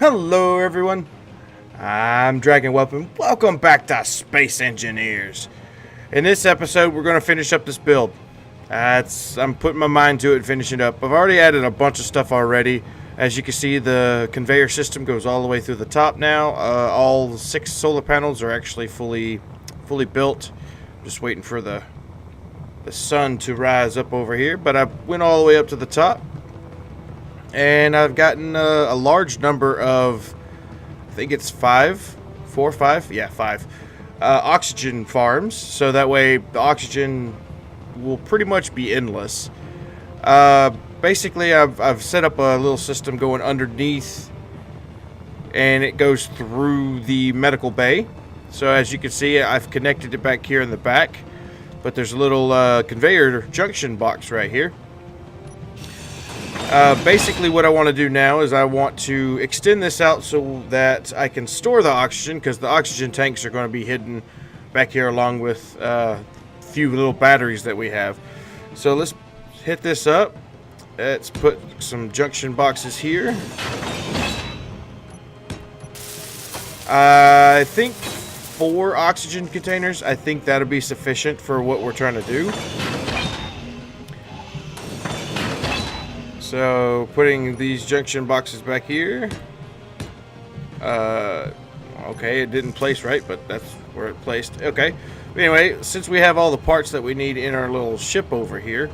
Hello everyone, I'm Dragon Weapon. Welcome back to Space Engineers. In this episode, we're going to finish up this build. I'm putting my mind to it and finishing it up. I've already added a bunch of stuff already. As you can see, the conveyor system goes all the way through the top now. All 6 solar panels are actually fully built. Just waiting for the sun to rise up over here. But I went all the way up to the top. And I've gotten a large number of, I think it's 5, 4, 5, yeah, 5 oxygen farms. So that way the oxygen will pretty much be endless. Basically, I've set up a little system going underneath, and it goes through the medical bay. So as you can see, I've connected it back here in the back, but there's a little conveyor junction box right here. Basically what I want to do now is I want to extend this out so that I can store the oxygen, because the oxygen tanks are going to be hidden back here along with a few little batteries that we have. So let's hit this up. Let's put some junction boxes here. I think 4 oxygen containers, I think that'll be sufficient for what we're trying to do. So, putting these junction boxes back here. Okay, it didn't place right, but that's where it placed. Okay. Anyway, since we have all the parts that we need in our little ship over here,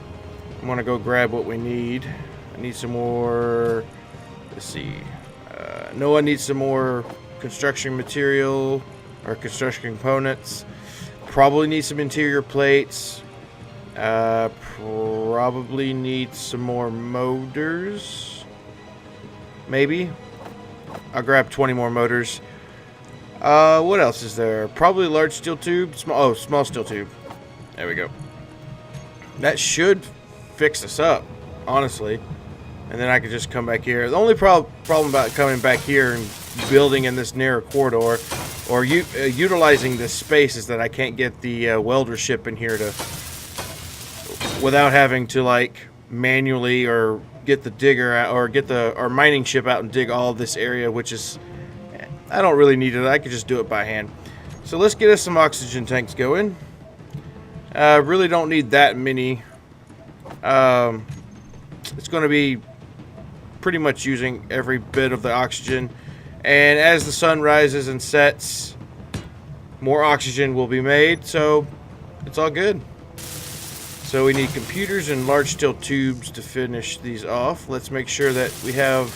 I'm going to go grab what we need. I need some more, let's see. Noah needs some more construction material, or construction components. Probably need some interior plates. Probably need some more motors. Maybe. I'll grab 20 more motors. What else is there? Probably large steel tube. Small steel tube. There we go. That should fix us up, honestly. And then I could just come back here. The only problem about coming back here and building in this narrow corridor, or utilizing this space, is that I can't get the welder ship in here to, without having to like manually or get the digger out, or get our mining ship out and dig all this area, which is, I don't really need it. I could just do it by hand. So let's get us some oxygen tanks going. Really don't need that many. It's going to be pretty much using every bit of the oxygen, and as the sun rises and sets, more oxygen will be made, so it's all good. So we need computers and large steel tubes to finish these off. Let's make sure that we have,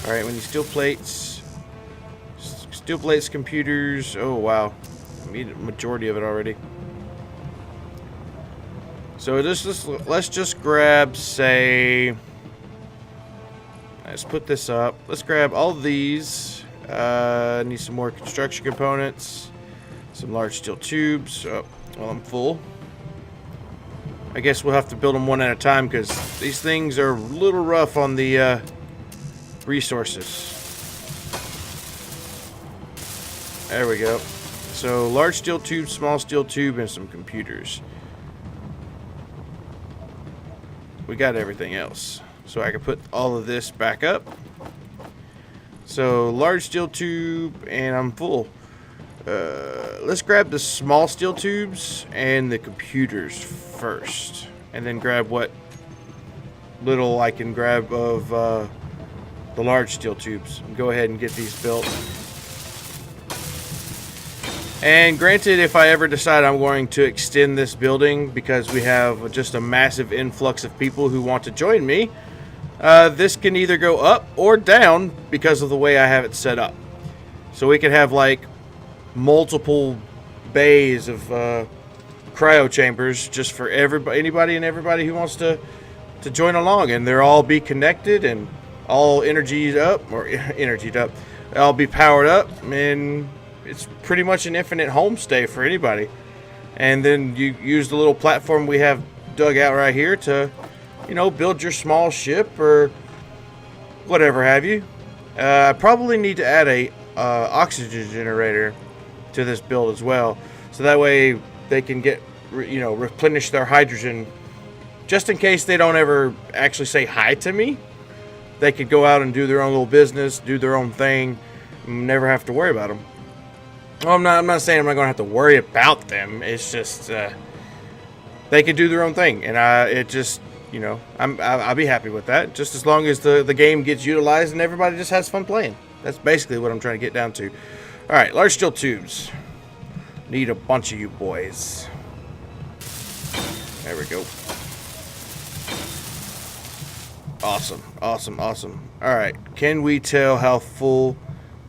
alright, we need steel plates, computers. Oh wow, I need a majority of it already. So let's just grab, say, let's put this up. Let's grab all of these. Need some more construction components, some large steel tubes. Oh, well, I'm full. I guess we'll have to build them one at a time, because these things are a little rough on the resources. There we go. So large steel tube, small steel tube, and some computers. We got everything else. So I can put all of this back up. So large steel tube, and I'm full. Let's grab the small steel tubes and the computers first, and then grab what little I can grab of the large steel tubes. Go ahead and get these built. And granted, if I ever decide I'm going to extend this building, because we have just a massive influx of people who want to join me, this can either go up or down because of the way I have it set up. So we can have like multiple bays of cryo chambers just for anybody and everybody who wants to join along, and they'll all be connected and all energied up, I'll be powered up, and it's pretty much an infinite homestay for anybody. And then you use the little platform we have dug out right here to, you know, build your small ship or whatever have you. I probably need to add a oxygen generator to this build as well, so that way they can get, you know, replenish their hydrogen, just in case they don't ever actually say hi to me. they could go out and do their own little business, do their own thing, and never have to worry about them. Well, I'm not saying I'm not going to have to worry about them. It's just they could do their own thing, and it just, you know, I'll be happy with that. Just as long as the game gets utilized and everybody just has fun playing. That's basically what I'm trying to get down to. All right, large steel tubes. Need a bunch of you boys. There we go. Awesome, awesome, awesome. All right, can we tell how full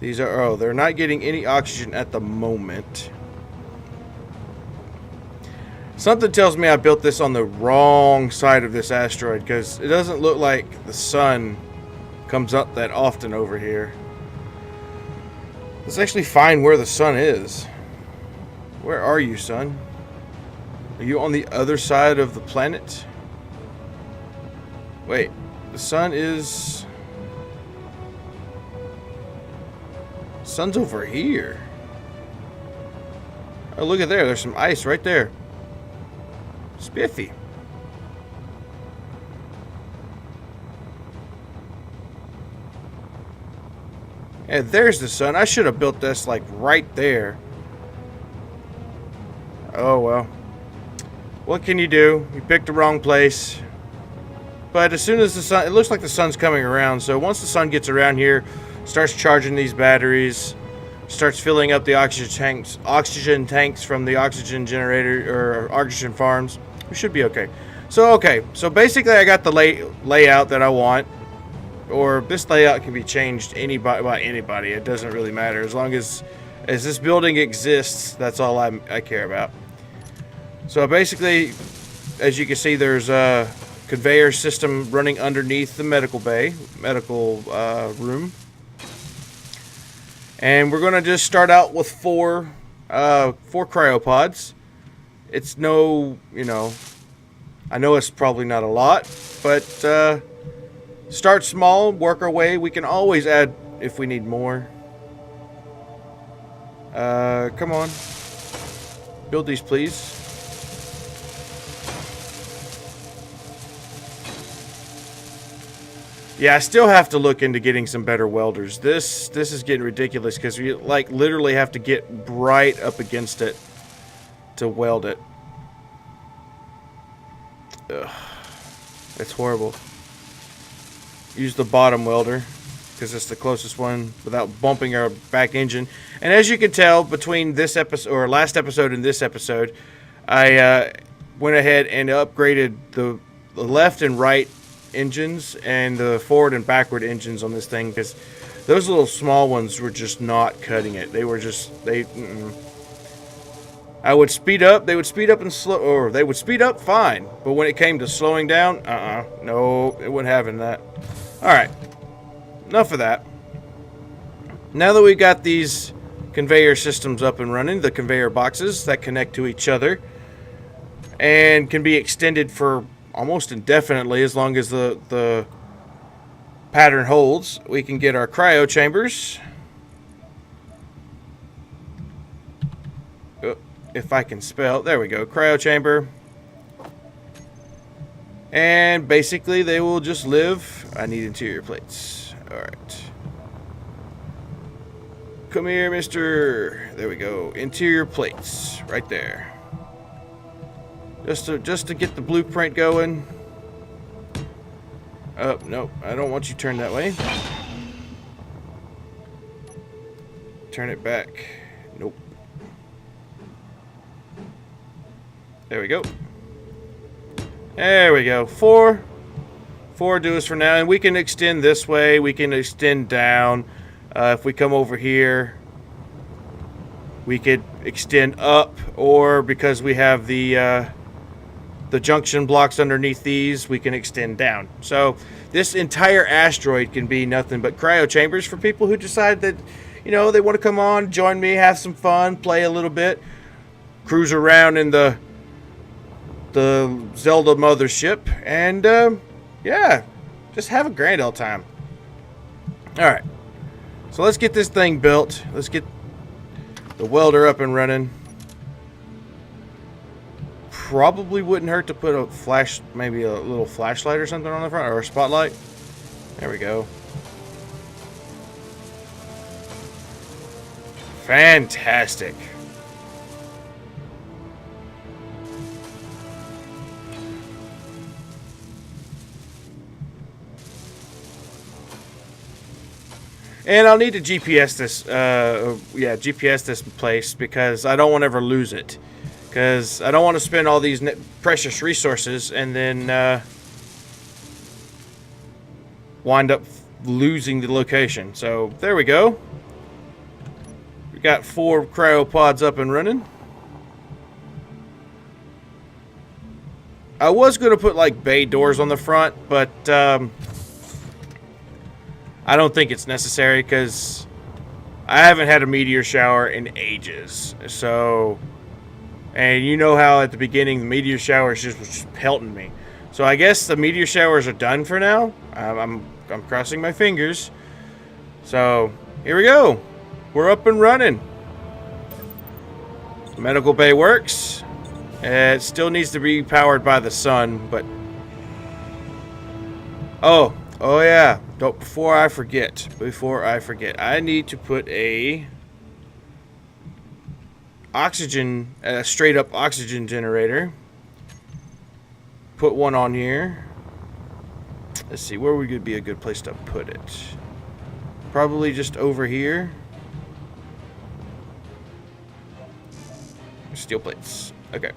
these are? Oh, they're not getting any oxygen at the moment. Something tells me I built this on the wrong side of this asteroid, because it doesn't look like the sun comes up that often over here. Let's actually find where the sun is. Where are you, sun? Are you on the other side of the planet? Wait, the sun is... Sun's over here. Oh, look at there. There's some ice right there. Spiffy. And there's the sun. I should have built this like right there. Oh well. What can you do? You picked the wrong place. But as soon as the sun, it looks like the sun's coming around. So once the sun gets around here, starts charging these batteries, starts filling up the oxygen tanks from the oxygen generator or oxygen farms, we should be okay. So basically I got the layout that I want. Or this layout can be changed by anybody. It doesn't really matter. As long as this building exists, that's all I care about. So basically, as you can see, there's a conveyor system running underneath the medical room. And we're going to just start out with four cryopods. It's no, you know, I know it's probably not a lot, but start small, work our way. We can always add if we need more. Come on. Build these, please. Yeah, I still have to look into getting some better welders. This is getting ridiculous because we like literally have to get right up against it to weld it. Ugh. It's horrible. Use the bottom welder because it's the closest one without bumping our back engine. And as you can tell, between this episode or last episode and this episode, I went ahead and upgraded the left and right engines and the forward and backward engines on this thing, because those little small ones were just not cutting it. They were just I would speed up, they would speed up and slow, or they would speed up fine, but when it came to slowing down, no, it wasn't having that. All right, enough of that. Now that we've got these conveyor systems up and running, the conveyor boxes that connect to each other and can be extended for almost indefinitely as long as the pattern holds, we can get our cryo chambers. If I can spell, there we go, cryo chamber. And basically they will just live. I need interior plates. Alright. Come here, mister. There we go. Interior plates. Right there. Just to get the blueprint going. Oh, no. I don't want you turned that way. Turn it back. Nope. There we go. There we go. Four do us for now. And we can extend this way. We can extend down. If we come over here, we could extend up. Or because we have the junction blocks underneath these, we can extend down. So this entire asteroid can be nothing but cryo chambers for people who decide that, you know, they want to come on, join me, have some fun, play a little bit, cruise around in the Zelda Mothership, and yeah, just have a grand old time. Alright, so let's get this thing built. Let's get the welder up and running. Probably wouldn't hurt to put a flash, maybe a little flashlight or something on the front, or a spotlight. There we go. Fantastic. And I'll need to GPS this, GPS this place because I don't want to ever lose it. Because I don't want to spend all these precious resources and then wind up losing the location. So there we go. We got 4 cryopods up and running. I was going to put like bay doors on the front, but I don't think it's necessary because I haven't had a meteor shower in ages. So, and you know how at the beginning the meteor showers was just pelting me. So I guess the meteor showers are done for now. I'm crossing my fingers. So here we go. We're up and running. The medical bay works. It still needs to be powered by the sun, but oh yeah. Before I forget, I need to put a straight up oxygen generator. Put one on here. Let's see, where would be a good place to put it? Probably just over here. Steel plates. Okay.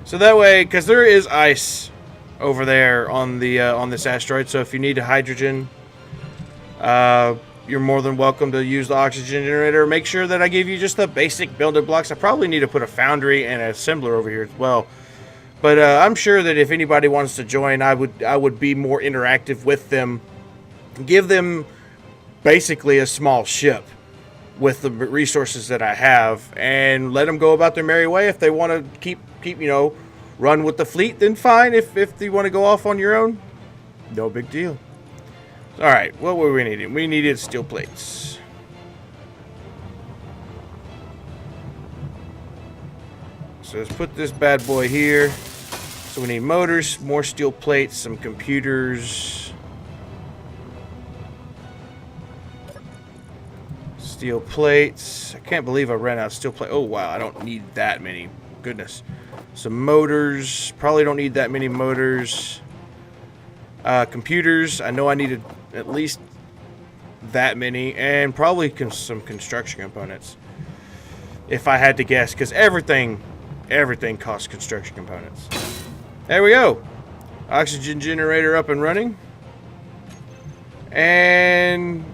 So that way, because there is ice over there on the on this asteroid, so if you need a hydrogen, you're more than welcome to use the oxygen generator. Make sure that I give you just the basic building blocks. I probably need to put a foundry and an assembler over here as well. But I'm sure that if anybody wants to join, I would be more interactive with them. Give them basically a small ship with the resources that I have, and let them go about their merry way. If they want to keep run with the fleet, then fine. If you want to go off on your own, no big deal. All right, what were we needing? We needed steel plates. So let's put this bad boy here. So we need motors, more steel plates, some computers, steel plates. I can't believe I ran out of steel plate. Oh wow, I don't need that many. Goodness. Some motors. Probably don't need that many motors. Computers. I know I needed at least that many, and probably some construction components, if I had to guess, because everything costs construction components. There we go. Oxygen generator up and running. And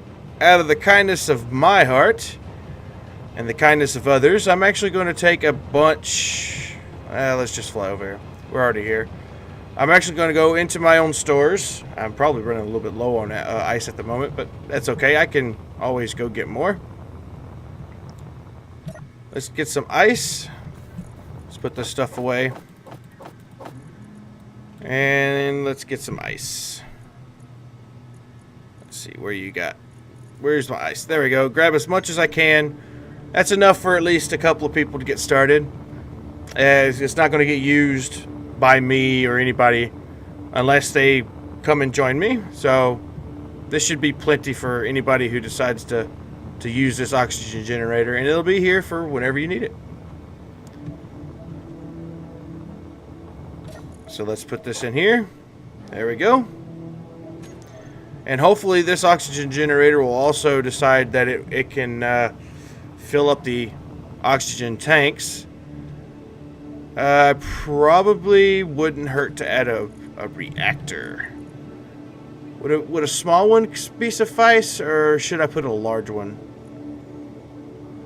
out of the kindness of my heart and the kindness of others, I'm actually going to take a bunch. Let's just fly over here. We're already here. I'm actually going to go into my own stores. I'm probably running a little bit low on ice at the moment, but that's okay. I can always go get more. Let's get some ice. Let's put this stuff away. And let's get some ice. Let's see, where you got? Where's my ice? There we go. Grab as much as I can. That's enough for at least a couple of people to get started. It's not going to get used by me or anybody unless they come and join me. So this should be plenty for anybody who decides to use this oxygen generator, and it'll be here for whenever you need it. So let's put this in here. There we go. And hopefully this oxygen generator will also decide that it can fill up the oxygen tanks. Probably wouldn't hurt to add a reactor. Would a small one be suffice, or should I put a large one?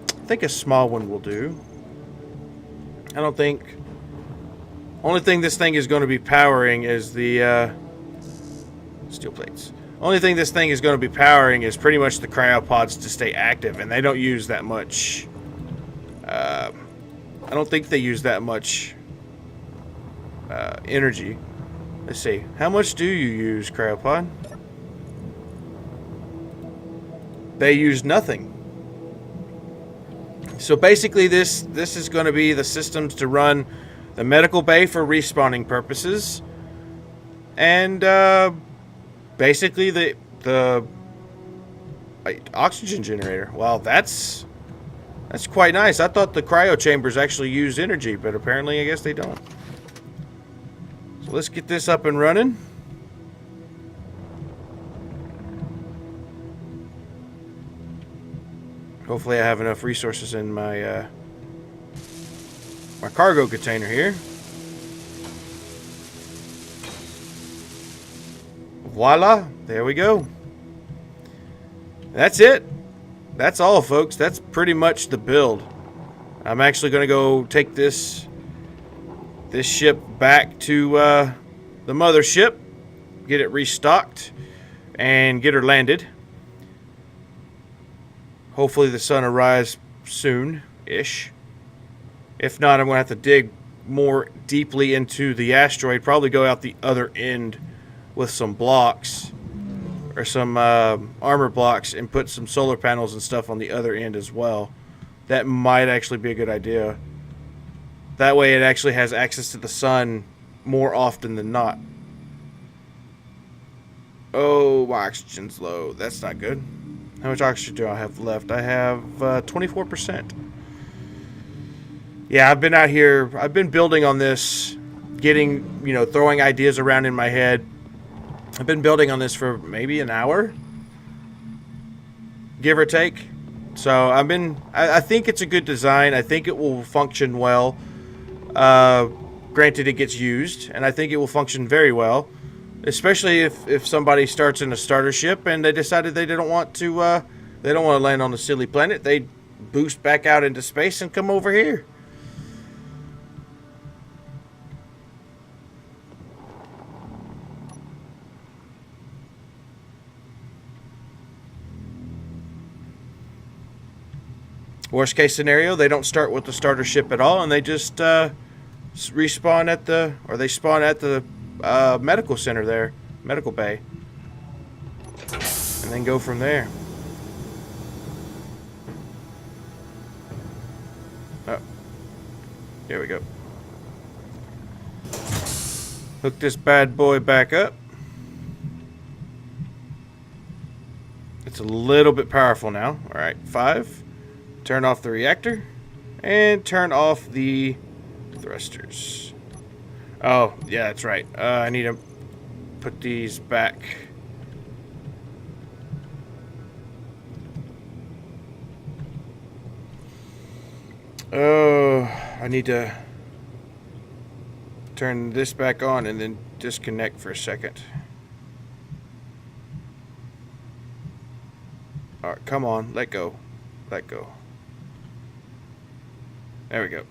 I think a small one will do. I don't think... Only thing this thing is going to be powering is the steel plates. Only thing this thing is going to be powering is pretty much the cryopods to stay active, and they don't use that much. I don't think they use that much energy. Let's see. How much do you use, cryopod? They use nothing. So basically this is going to be the systems to run the medical bay for respawning purposes, and basically the oxygen generator. Well, that's quite nice. I thought the cryo chambers actually used energy, but apparently I guess they don't. So let's get this up and running. Hopefully I have enough resources in my my cargo container here. Voila, there we go. That's it. That's all, folks. That's pretty much the build. I'm actually going to go take this ship back to the mothership, get it restocked, and get her landed. Hopefully the sun will rise soon-ish. If not, I'm going to have to dig more deeply into the asteroid, probably go out the other end with some blocks or some armor blocks and put some solar panels and stuff on the other end as well. That might actually be a good idea. That way it actually has access to the sun more often than not. Oh, my oxygen's low. That's not good. How much oxygen do I have left? I have 24%. Yeah, I've been out here. I've been building on this, getting, throwing ideas around in my head. I've been building on this for maybe an hour, give or take. So I think it's a good design. I think it will function well. Granted, it gets used, and I think it will function very well. Especially if somebody starts in a starter ship and they decided they don't want to land on a silly planet. They boost back out into space and come over here. Worst case scenario, they don't start with the starter ship at all, and they just respawn at they spawn at the medical center there, medical bay, and then go from there. Oh, there we go. Hook this bad boy back up. It's a little bit powerful now. All right, 5. Turn off the reactor and turn off the thrusters. Oh, yeah, that's right. I need to put these back. Oh, I need to turn this back on and then disconnect for a second. All right, come on, let go. Let go. There we go.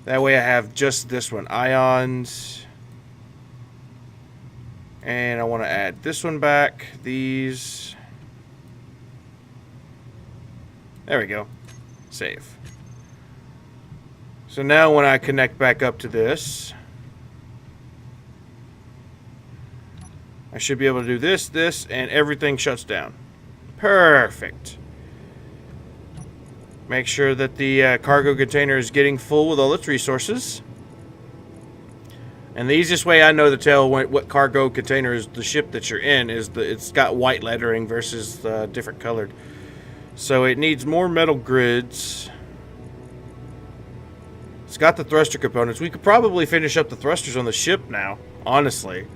That way I have just this one, ions. And I want to add this one back, these. There we go. Save. So now when I connect back up to this, I should be able to do this, and everything shuts down. Perfect. Make sure that the cargo container is getting full with all its resources. And the easiest way I know to tell what cargo container is the ship that you're in is it's got white lettering versus different colored. So it needs more metal grids. It's got the thruster components. We could probably finish up the thrusters on the ship now, honestly.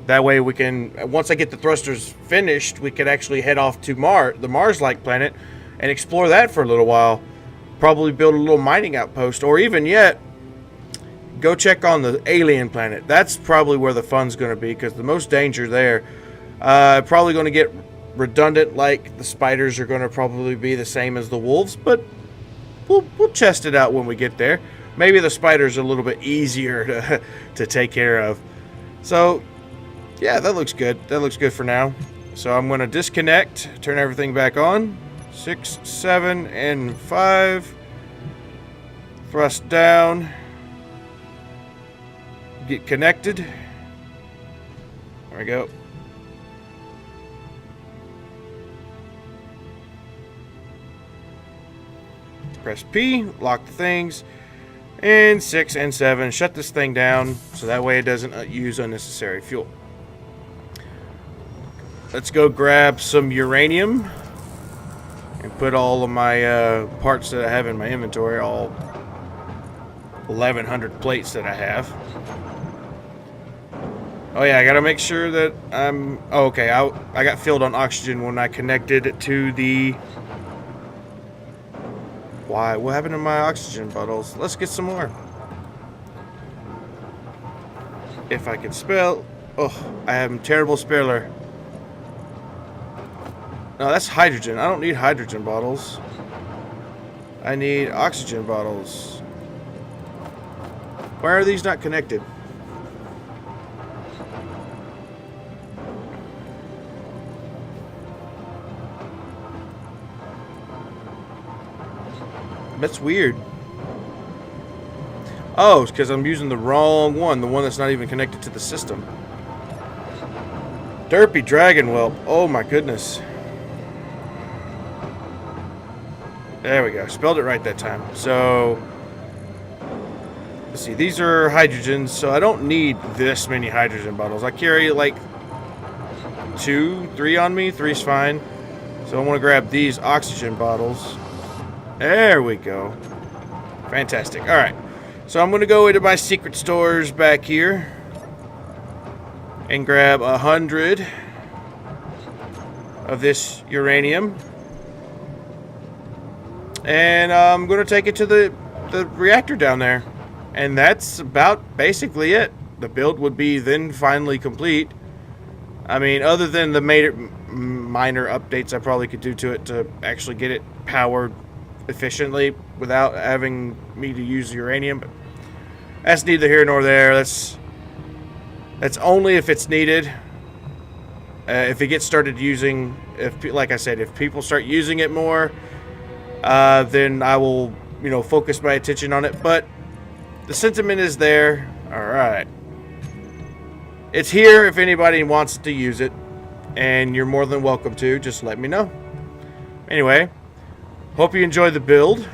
That way we can, once I get the thrusters finished, we could actually head off to the Mars-like planet and explore that for a little while. Probably build a little mining outpost, or even yet, go check on the alien planet. That's probably where the fun's going to be, because the most danger there. Probably going to get redundant, like the spiders are going to probably be the same as the wolves, but we'll test it out when we get there. Maybe the spiders are a little bit easier to take care of. So, yeah, that looks good. That looks good for now. So I'm going to disconnect, turn everything back on. 6, 7, and 5. Thrust down. Get connected. There we go. Press P, lock the things. And 6 and 7, shut this thing down so that way it doesn't use unnecessary fuel. let's go grab some uranium and put all of my parts that I have in my inventory, all 1,100 plates that I have. Oh yeah, I gotta make sure that I'm... Oh, okay, I got filled on oxygen when I connected it to the... Why? What happened to my oxygen bottles? Let's get some more. If I can spell... Oh, I am terrible speller. No, that's hydrogen. I don't need hydrogen bottles. I need oxygen bottles. Why are these not connected? That's weird. Oh, it's because I'm using the wrong one. The one that's not even connected to the system. Derpy dragon whelp. Oh my goodness. There we go. Spelled it right that time. So, let's see. These are hydrogens, so I don't need this many hydrogen bottles. I carry like 2, 3 on me. 3's fine. So I want to grab these oxygen bottles. There we go. Fantastic. Alright. So I'm going to go into my secret stores back here and grab 100 of this uranium. And I'm going to take it to the reactor down there. And that's about basically it. The build would be then finally complete. I mean, other than the minor updates I probably could do to it to actually get it powered efficiently without having me to use uranium, but that's neither here nor there. That's only if it's needed. If it gets started using, like I said, if people start using it more, then I will, focus my attention on it. But the sentiment is there. All right, it's here if anybody wants to use it, and you're more than welcome to. Just let me know. Anyway. Hope you enjoy the build.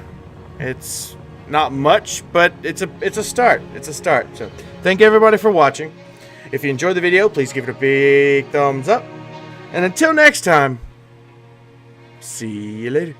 It's not much, but it's a start. It's a start. So thank everybody for watching. If you enjoyed the video, please give it a big thumbs up. And until next time, see you later.